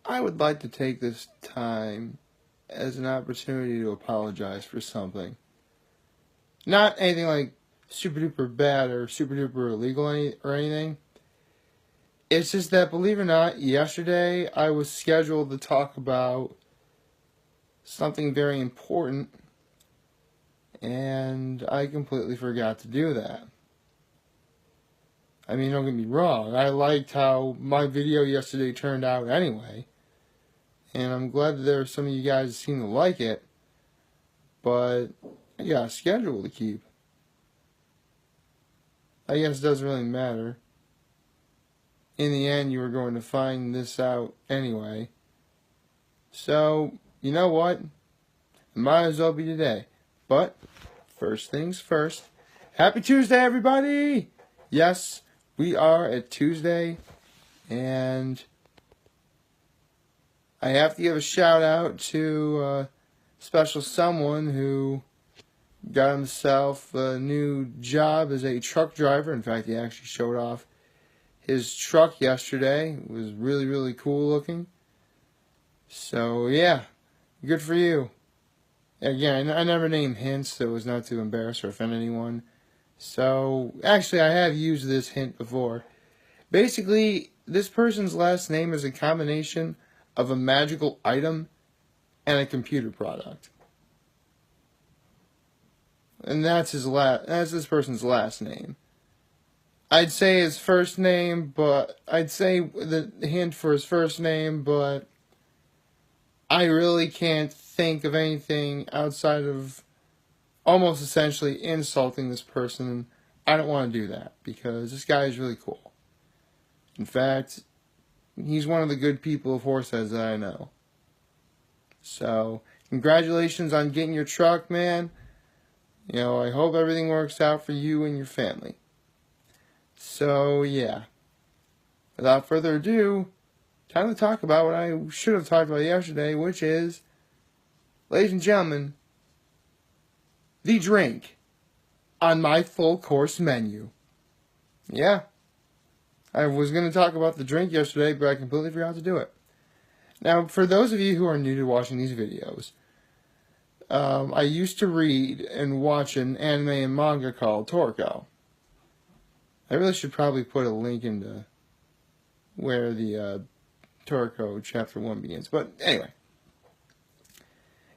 I would like to take this time as an opportunity to apologize for something. Not anything like super duper bad or super duper illegal or anything. It's just that, believe it or not, yesterday I was scheduled to talk about something very important, and I completely forgot to do that. I mean, don't get me wrong, I liked how my video yesterday turned out anyway, and I'm glad that there are some of you guys that seem to like it, but I got a schedule to keep. I guess it doesn't really matter. In the end, you were going to find this out anyway. So, you know what? It might as well be today. But, first things first. Happy Tuesday, everybody! Yes, we are at Tuesday, and I have to give a shout out to a special someone who got himself a new job as a truck driver. In fact, he actually showed off his truck yesterday. It was really, really cool looking. So, yeah, good for you. Again, I never named hints, so as not to embarrass or offend anyone. So, actually, I have used this hint before. Basically, this person's last name is a combination of a magical item and a computer product. And that's this person's last name. I'd say his first name, but I'd say the hint for his first name, but I really can't think of anything outside of almost essentially insulting this person. I don't want to do that because this guy is really cool. In fact, he's one of the good people of Horseheads that I know. So, congratulations on getting your truck, man. You know, I hope everything works out for you and your family. So, yeah. Without further ado, time to talk about what I should have talked about yesterday, which is, ladies and gentlemen, the drink on my full course menu. Yeah. I was going to talk about the drink yesterday, but I completely forgot to do it. Now, for those of you who are new to watching these videos, I used to read and watch an anime and manga called Toriko. I really should probably put a link into where the Toriko Chapter 1 begins. But anyway,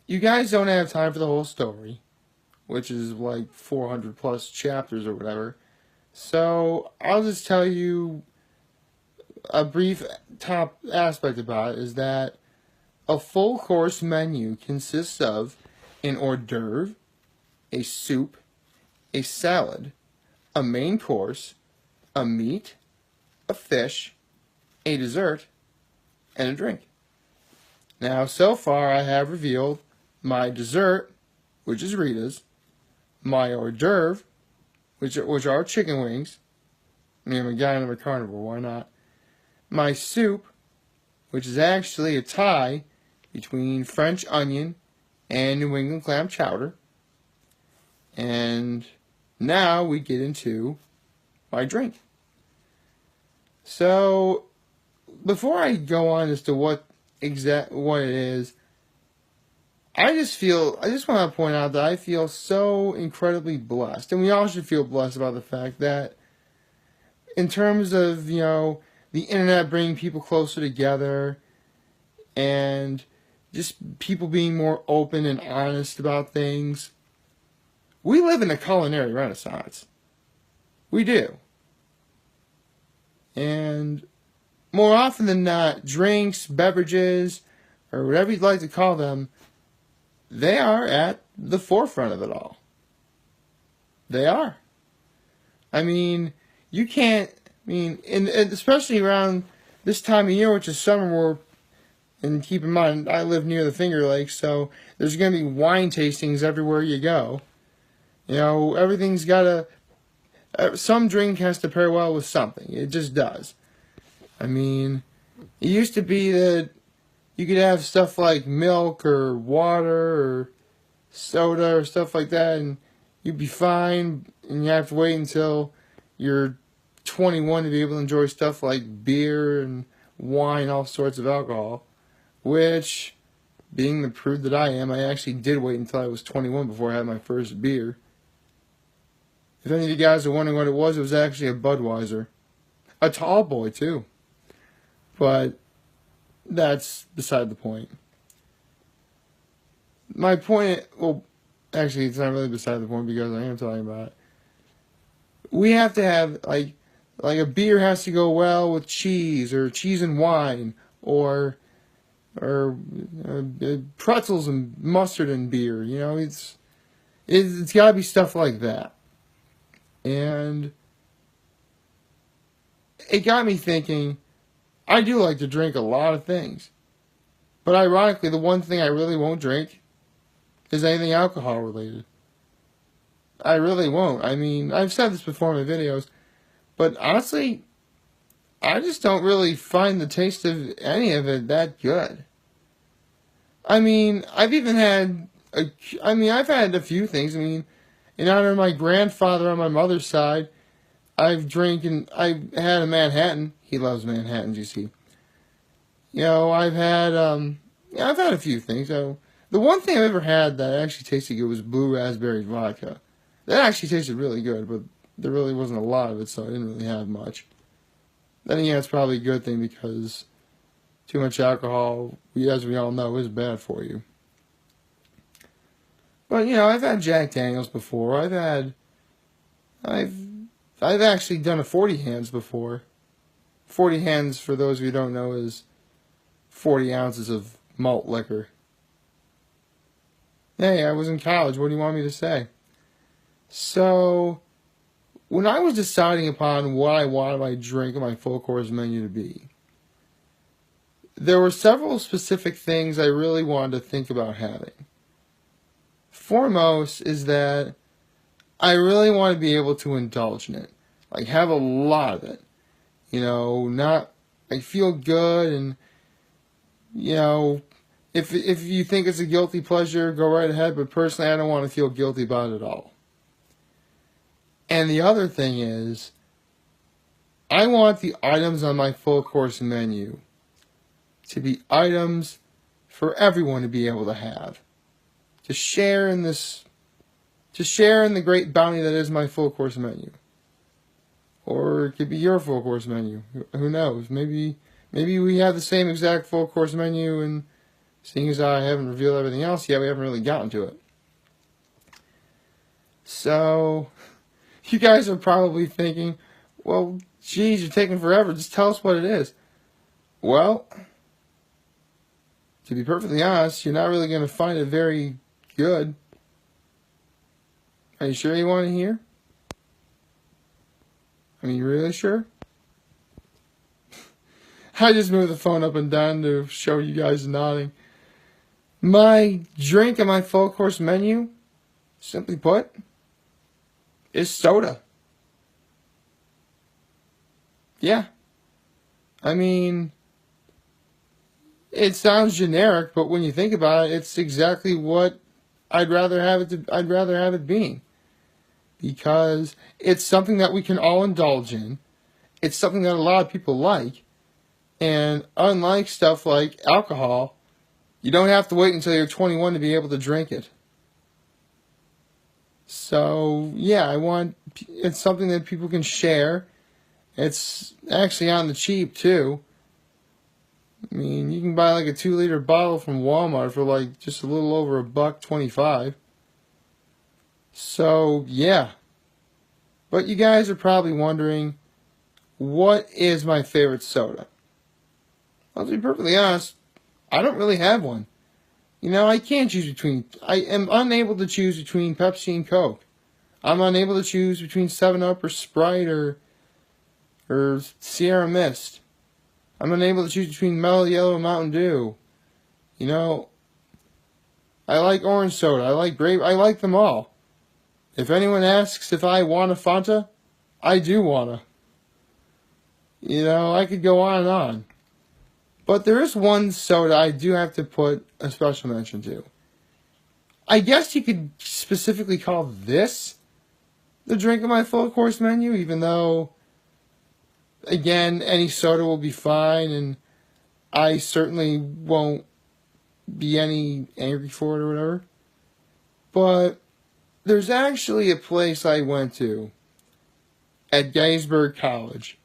you guys don't have time for the whole story, which is like 400 plus chapters or whatever. So I'll just tell you a brief top aspect about it is that a full course menu consists of an hors d'oeuvre, a soup, a salad, a main course, a meat, a fish, a dessert, and a drink. Now, so far I have revealed my dessert, which is Rita's, my hors d'oeuvre, which are chicken wings. I mean, I'm a guy and I'm a carnivore, why not? My soup, which is actually a tie between French onion and New England clam chowder. And now we get into my drink. So, before I go on as to what it is, I just want to point out that I feel so incredibly blessed. And we all should feel blessed about the fact that in terms of, you know, the internet bringing people closer together and just people being more open and honest about things, we live in a culinary renaissance. We do. And more often than not, drinks, beverages, or whatever you'd like to call them, they are at the forefront of it all. They are. I mean, you can't, and especially around this time of year, which is summer, and keep in mind, I live near the Finger Lakes, so there's going to be wine tastings everywhere you go. You know, everything's got some drink has to pair well with something. It just does. I mean, it used to be that you could have stuff like milk or water or soda or stuff like that, and you'd be fine, and you have to wait until you're 21 to be able to enjoy stuff like beer and wine, all sorts of alcohol. which, being the prude that I am, I actually did wait until I was 21 before I had my first beer. If any of you guys are wondering what it was actually a Budweiser. A tall boy, too. But that's beside the point. My point, well, actually, it's not really beside the point because I am talking about it. We have to have, like a beer has to go well with cheese, or cheese and wine, or pretzels and mustard and beer. You know, it's got to be stuff like that. And it got me thinking, I do like to drink a lot of things. But ironically, the one thing I really won't drink is anything alcohol related. I really won't. I mean, I've said this before in my videos, but honestly, I just don't really find the taste of any of it that good. I mean, I've had a few things. I mean, in honor of my grandfather on my mother's side, I've had a Manhattan. He loves Manhattans, you see. You know, I've had a few things. So the one thing I've ever had that actually tasted good was blue raspberry vodka. That actually tasted really good, but there really wasn't a lot of it, so I didn't really have much. Then again, it's probably a good thing because too much alcohol, as we all know, is bad for you. But you know, I've had Jack Daniels before. I've actually done a 40 hands before. 40 hands, for those of you who don't know, is 40 ounces of malt liquor. Hey, I was in college. What do you want me to say? So, when I was deciding upon what I wanted my drink and my full course menu to be, there were several specific things I really wanted to think about having. Foremost is that I really want to be able to indulge in it. Like, have a lot of it. You know, feel good, and, you know, if you think it's a guilty pleasure, go right ahead, but personally, I don't want to feel guilty about it at all. And the other thing is, I want the items on my full course menu to be items for everyone to be able to have. To share in the great bounty that is my full course menu. Or it could be your full course menu. Who knows? Maybe we have the same exact full course menu, and seeing as I haven't revealed everything else yet, we haven't really gotten to it. So, you guys are probably thinking, well, geez, you're taking forever. Just tell us what it is. Well, to be perfectly honest, you're not really going to find it very good. Are you sure you want to hear? I mean, really sure? I just moved the phone up and down to show you guys nodding. My drink and my full course menu, simply put, is soda. Yeah. I mean, it sounds generic, but when you think about it, it's exactly what I'd rather have it being. Because it's something that we can all indulge in. It's something that a lot of people like. And unlike stuff like alcohol, you don't have to wait until you're 21 to be able to drink it. So, yeah, it's something that people can share. It's actually on the cheap, too. I mean, you can buy like a 2-liter bottle from Walmart for like just a little over $1.25. So, yeah. But you guys are probably wondering, what is my favorite soda? Well, to be perfectly honest, I don't really have one. You know, I can't choose between... I am unable to choose between Pepsi and Coke. I'm unable to choose between 7-Up or Sprite or Sierra Mist. I'm unable to choose between Mellow Yellow and Mountain Dew. You know, I like orange soda. I like grape. I like them all. If anyone asks if I want a Fanta, I do wanna. You know, I could go on and on. But there is one soda I do have to put a special mention to. I guess you could specifically call this the drink of my full course menu, even though, again, any soda will be fine, and I certainly won't be any angry for it or whatever. But there's actually a place I went to at Gettysburg College.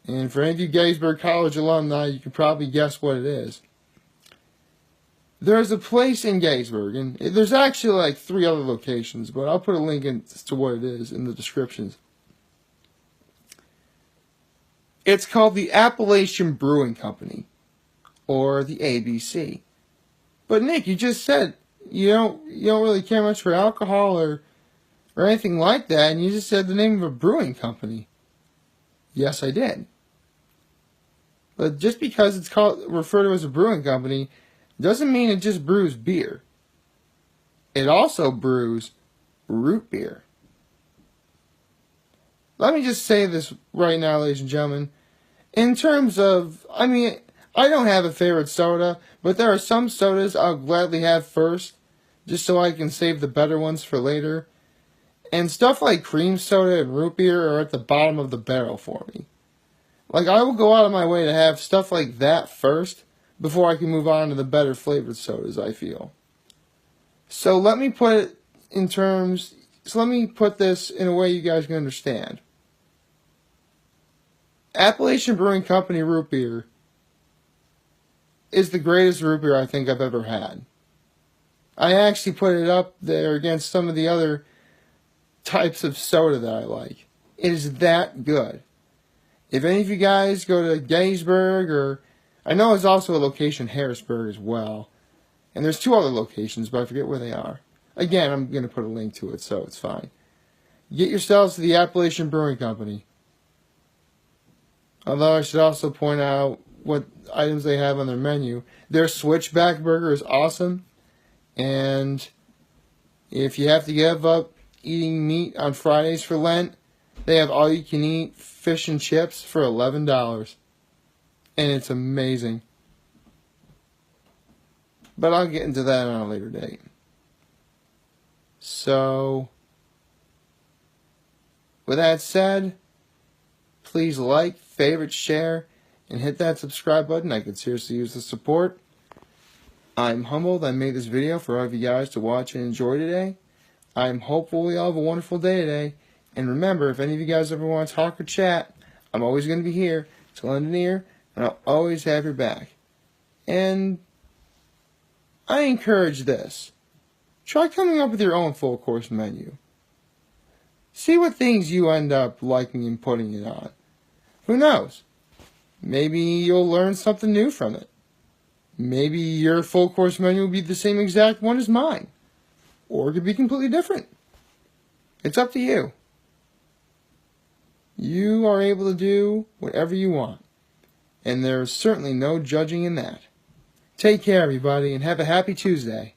And for any of you Gettysburg College alumni, you can probably guess what it is. There's a place in Gettysburg, and there's actually like 3 other locations, but I'll put a link to what it is in the descriptions. It's called the Appalachian Brewing Company, or the ABC. But Nick, you just said you don't really care much for alcohol or anything like that, and you just said the name of a brewing company. Yes, I did. But just because it's referred to as a brewing company doesn't mean it just brews beer. It also brews root beer. Let me just say this right now, ladies and gentlemen. In terms of, I don't have a favorite soda, but there are some sodas I'll gladly have first, just so I can save the better ones for later. And stuff like cream soda and root beer are at the bottom of the barrel for me. Like, I will go out of my way to have stuff like that first before I can move on to the better flavored sodas, I feel. So let me put this in a way you guys can understand. Appalachian Brewing Company root beer is the greatest root beer I think I've ever had. I actually put it up there against some of the other types of soda that I like. It is that good. If any of you guys go to Gettysburg, or I know there's also a location Harrisburg as well, and there's 2 other locations, but I forget where they are. Again, I'm going to put a link to it, so it's fine. Get yourselves to the Appalachian Brewing Company. Although I should also point out what items they have on their menu. Their Switchback Burger is awesome, and if you have to give up eating meat on Fridays for Lent, they have all-you-can-eat fish and chips for $11. And it's amazing. But I'll get into that on a later date. So, with that said, please like, favorite, share, and hit that subscribe button. I could seriously use the support. I'm humbled I made this video for all of you guys to watch and enjoy today. I'm hopeful we all have a wonderful day today. And remember, if any of you guys ever want to talk or chat, I'm always going to be here to lend an ear, and I'll always have your back. And I encourage this. Try coming up with your own full course menu. See what things you end up liking and putting it on. Who knows? Maybe you'll learn something new from it. Maybe your full course menu will be the same exact one as mine. Or it could be completely different. It's up to you. You are able to do whatever you want. And there's certainly no judging in that. Take care, everybody, and have a happy Tuesday.